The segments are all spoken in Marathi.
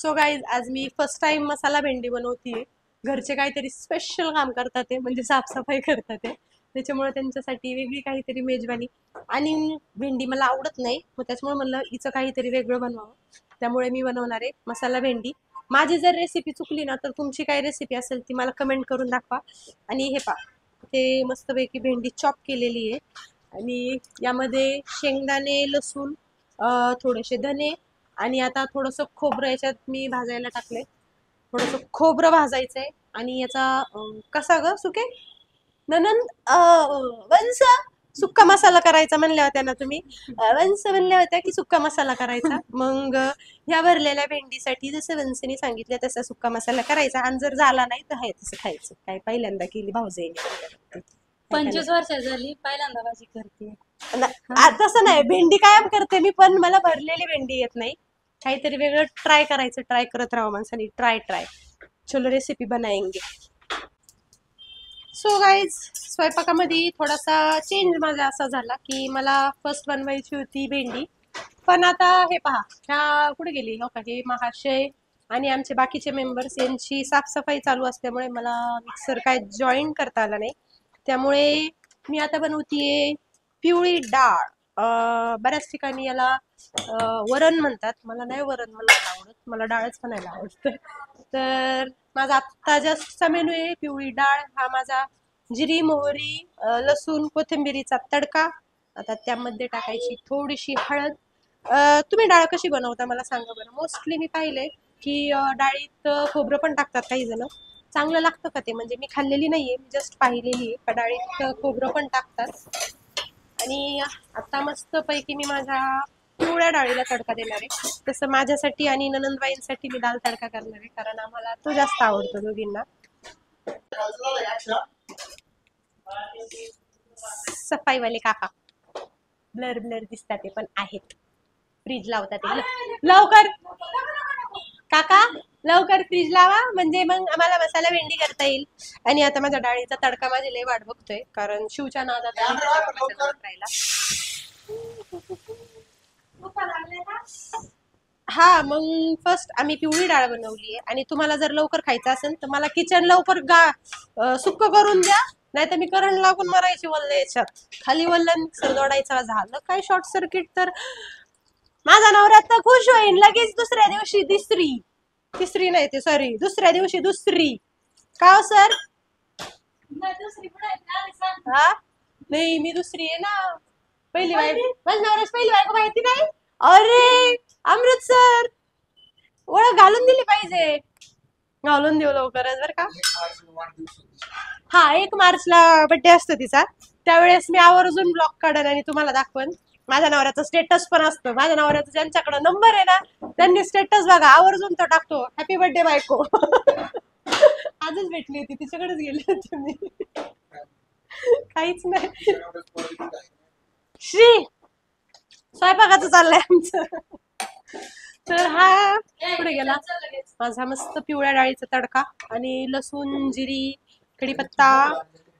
सो गाईज आज मी फर्स्ट टाइम मसाला भेंडी बनवतीये. घरचे काहीतरी स्पेशल काम करतात ते म्हणजे साफसफाई करतात ते, त्याच्यामुळे त्यांच्यासाठी वेगळी काहीतरी मेजवानी. आणि भेंडी मला आवडत नाही, मग त्याच्यामुळे म्हणलं हिचं काहीतरी वेगळं बनवावं. त्यामुळे मी बनवणार आहे मसाला भेंडी. माझी जर रेसिपी चुकली ना तर तुमची काय रेसिपी असेल ती मला कमेंट करून दाखवा. आणि हे पहा, ते मस्तपैकी भेंडी चॉप केलेली आहे आणि यामध्ये शेंगदाणे, लसूण, थोडेसे धने आणि आता थोडंसं खोबरं याच्यात मी भाजायला टाकले. थोडंसं खोबरं भाजायचंय आणि याचा कसा ग सुके ननंद वंस सुक्का मसाला करायचा म्हणल्या होत्या ना तुम्ही. वंस म्हणल्या होत्या की सुक्का मसाला करायचा. मग ह्या भरलेल्या भेंडीसाठी जसं वंसनी सांगितलं तसा सुक्का मसाला करायचा आणि जर झाला नाही तर आहे तसं खायचं. काय पहिल्यांदा केली भाऊजाईने. 25 वर्ष झाली पहिल्यांदा भाजी करते. तसं नाही, भेंडी कायम करते मी, पण मला भरलेली भेंडी येत नाही. काहीतरी वेगळं ट्राय करायचं, ट्राय करत राहा माणसाने. ट्राय चलो रेसिपी बनाएंगे. सो गाईज स्वयंपाकामध्ये थोडासा चेंज माझा असा झाला की मला फर्स्ट बनवायची होती भेंडी, पण आता हे पहा ह्या कुठे गेली हो का, हे महाशय आणि आमचे बाकीचे मेंबर्स यांची साफसफाई चालू असल्यामुळे मला मिक्सर काय जॉईन करता आला नाही. त्यामुळे मी आता बनवतीये पिवळी डाळ. बऱ्याच ठिकाणी याला वरण म्हणतात, मला नाही वरण म्हणायला आवडत, मला डाळच म्हणायला आवडतं. तर माझा आत्ता जास्तचा मेनू आहे पिवळी डाळ. हा माझा जिरी, मोहरी, लसूण, कोथिंबिरीचा तडका. आता त्यामध्ये टाकायची थोडीशी हळद. तुम्ही डाळ कशी बनवता मला सांगा बरं. मोस्टली मी पाहिलंय की डाळीत खोबरं पण टाकतात काही जण. चांगलं लागतं का ते? म्हणजे मी खाल्लेली नाहीये, मी जस्ट पाहिलेली आहे का डाळीत खोबरं पण टाकतात. आणि आता मस्त पैकी मी माझ्या पिवळ्या डाळीला तडका देणार आहे. तसं माझ्यासाठी आणि ननंदबाईंसाठी मी दाल तडका करणार आहे, कारण आम्हाला तो जास्त आवडतो दोघींना. सफाईवाले काका ब्लर ब्लर दिसतात ते पण आहेत. फ्रीज लावतात लवकर काका, लवकर फ्रीज लावा म्हणजे मग आम्हाला मसाला भेंडी करता येईल. आणि आता माझ्या डाळीचा तडका माझी लय वाट बघतोय, कारण शिवच्या नादात राहिला. हा, मग फर्स्ट आम्ही पिवळी डाळ बनवली आहे. आणि तुम्हाला जर लवकर खायचं असेल तर मला किचन लवकर सुक्क करून द्या, नाही तर मी करंट लागून मरायची वल्ल याच्यात. खाली वल्ल मिक्सर जोडायचा. झालं काय शॉर्ट सर्किट तर माझा नवरा तर खुश होईल. लगेच दुसऱ्या दिवशी तिसरी नाही ते सॉरी दुसऱ्या दिवशी दुसरी. का हो सर? हा नाही, मी दुसरी आहे ना. पहिली बायको माझ्या नवऱ्याची पहिली बायको माहिती नाही? अरे अमृतसर ओळख घालून दिली पाहिजे. घालून देऊ लवकरच बर का. हा 1 मार्चला बड्डे असतो तिचा, त्यावेळेस मी आवर्जून ब्लॉग काढन आणि तुम्हाला दाखवन. माझ्या नवऱ्याचं स्टेटस पण असतं. माझ्या नवऱ्याचा ज्यांच्याकडे नंबर आहे ना त्यांनी स्टेटस बघा, आवर्जून तो टाकतो हॅपी बर्थडे बायको. आजच भेटली होती, तिच्याकडेच गेले होते मी. काहीच नाही. श्री स्वयंपाकाचं चाललंय आमचं. तर हा पुढे गेला माझा मस्त पिवळ्या डाळीचा तडका आणि लसूण, जिरी, कढीपत्ता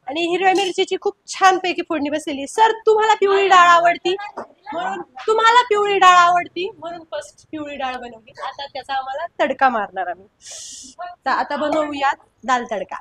आणि हिरव्या मिरचीची खूप छान पैकी फोडणी बसलेली. सर तुम्हाला पिवळी डाळ आवडती म्हणून फर्स्ट पिवळी डाळ बनवली. आता त्याचा आम्हाला तडका मारणार आम्ही. तर आता बनवूयात दाल तडका.